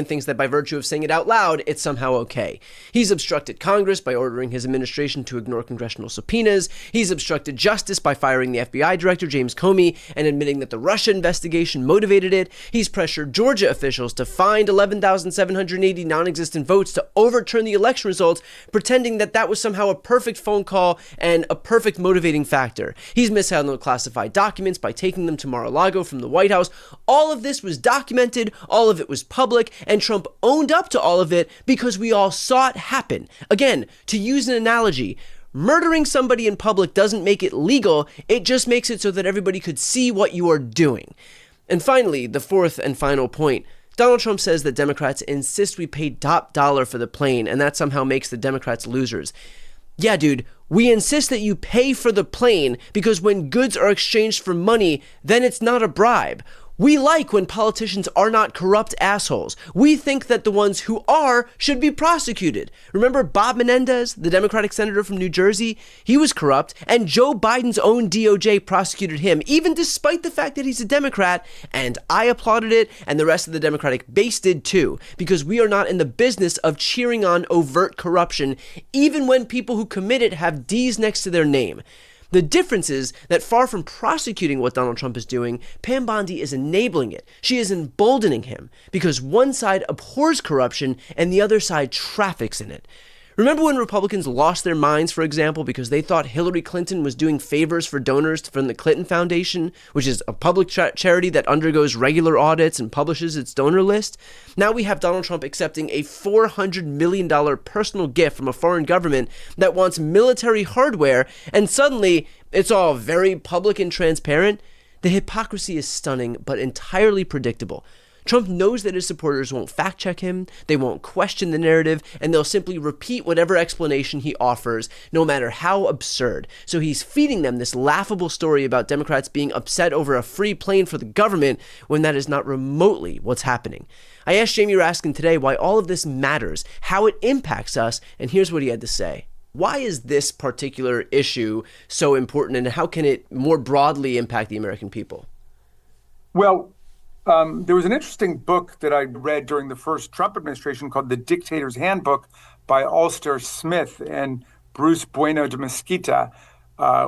and thinks that by virtue of saying it out loud, it's somehow okay. He's obstructed Congress by ordering his administration to ignore congressional subpoenas. He's obstructed justice by firing the FBI director, James Comey, and admitting that the Russia investigation motivated it. He's pressured Georgia officials to find 11,780 non-existent votes to overturn the election results, pretending that that was somehow a perfect phone call and a perfect motivating factor. He's mishandled classified documents by taking them to Mar-a-Lago from the White House. All of this was documented, all of it was public, and Trump owned up to all of it because we all saw it happen. Again, to use an analogy, murdering somebody in public doesn't make it legal, it just makes it so that everybody could see what you are doing. And finally, the fourth and final point, Donald Trump says that Democrats insist we pay top dollar for the plane, and that somehow makes the Democrats losers. Yeah, dude, we insist that you pay for the plane because when goods are exchanged for money, then it's not a bribe. We like when politicians are not corrupt assholes. We think that the ones who are should be prosecuted. Remember Bob Menendez, the Democratic senator from New Jersey? He was corrupt, and Joe Biden's own DOJ prosecuted him, even despite the fact that he's a Democrat, and I applauded it, and the rest of the Democratic base did too, because we are not in the business of cheering on overt corruption, even when people who commit it have D's next to their name. The difference is that far from prosecuting what Donald Trump is doing, Pam Bondi is enabling it. She is emboldening him because one side abhors corruption and the other side traffics in it. Remember when Republicans lost their minds, for example, because they thought Hillary Clinton was doing favors for donors from the Clinton Foundation, which is a public charity that undergoes regular audits and publishes its donor list? Now we have Donald Trump accepting a $400 million personal gift from a foreign government that wants military hardware, and suddenly it's all very public and transparent. The hypocrisy is stunning, but entirely predictable. Trump knows that his supporters won't fact-check him, they won't question the narrative, and they'll simply repeat whatever explanation he offers, no matter how absurd. So he's feeding them this laughable story about Democrats being upset over a free plane for the government when that is not remotely what's happening. I asked Jamie Raskin today why all of this matters, how it impacts us, and here's what he had to say. Why is this particular issue so important, and how can it more broadly impact the American people? Well, there was an interesting book that I read during the first Trump administration called The Dictator's Handbook by Ulster Smith and Bruce Bueno de Mesquita,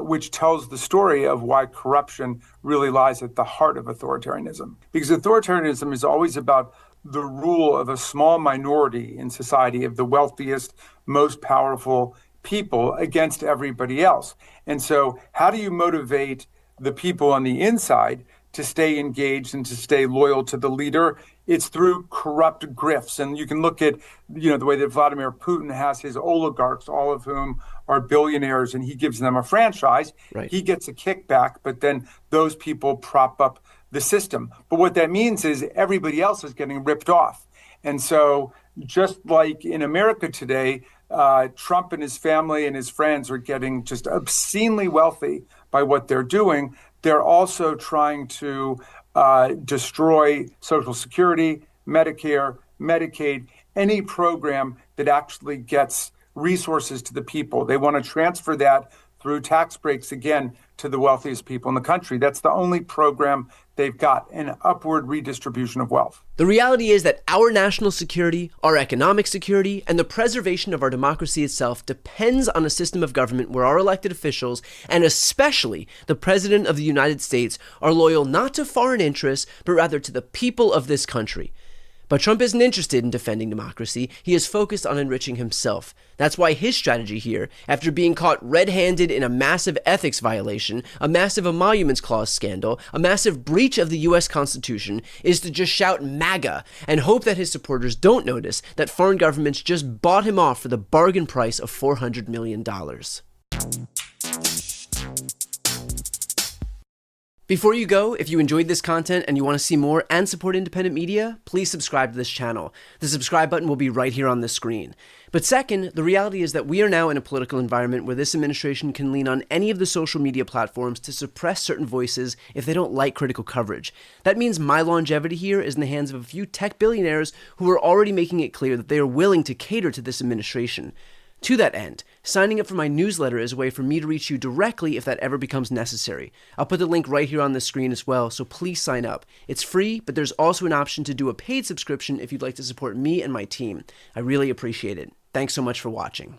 which tells the story of why corruption really lies at the heart of authoritarianism. Because authoritarianism is always about the rule of a small minority in society, of the wealthiest, most powerful people against everybody else. And so how do you motivate the people on the inside to stay engaged and to stay loyal to the leader? It's through corrupt grifts. And you can look at, the way that Vladimir Putin has his oligarchs, all of whom are billionaires, and he gives them a franchise. Right. He gets a kickback, but then those people prop up the system. But what that means is everybody else is getting ripped off. And so just like in America today, Trump and his family and his friends are getting just obscenely wealthy by what they're doing. They're also trying to destroy Social Security, Medicare, Medicaid, any program that actually gets resources to the people. They want to transfer that through tax breaks, again, to the wealthiest people in the country. That's the only program they've got, an upward redistribution of wealth. The reality is that our national security, our economic security, and the preservation of our democracy itself depends on a system of government where our elected officials, and especially the President of the United States, are loyal not to foreign interests, but rather to the people of this country. But Trump isn't interested in defending democracy. He is focused on enriching himself. That's why his strategy here, after being caught red-handed in a massive ethics violation, a massive Emoluments Clause scandal, a massive breach of the U.S. Constitution, is to just shout MAGA and hope that his supporters don't notice that foreign governments just bought him off for the bargain price of $400 million. Before you go, if you enjoyed this content and you want to see more and support independent media, please subscribe to this channel. The subscribe button will be right here on the screen. But second, the reality is that we are now in a political environment where this administration can lean on any of the social media platforms to suppress certain voices if they don't like critical coverage. That means my longevity here is in the hands of a few tech billionaires who are already making it clear that they are willing to cater to this administration. To that end, Signing up for my newsletter is a way for me to reach you directly if that ever becomes necessary. I'll put the link right here on the screen as well, so please sign up. It's free, but there's also an option to do a paid subscription if you'd like to support me and my team. I really appreciate it. Thanks so much for watching.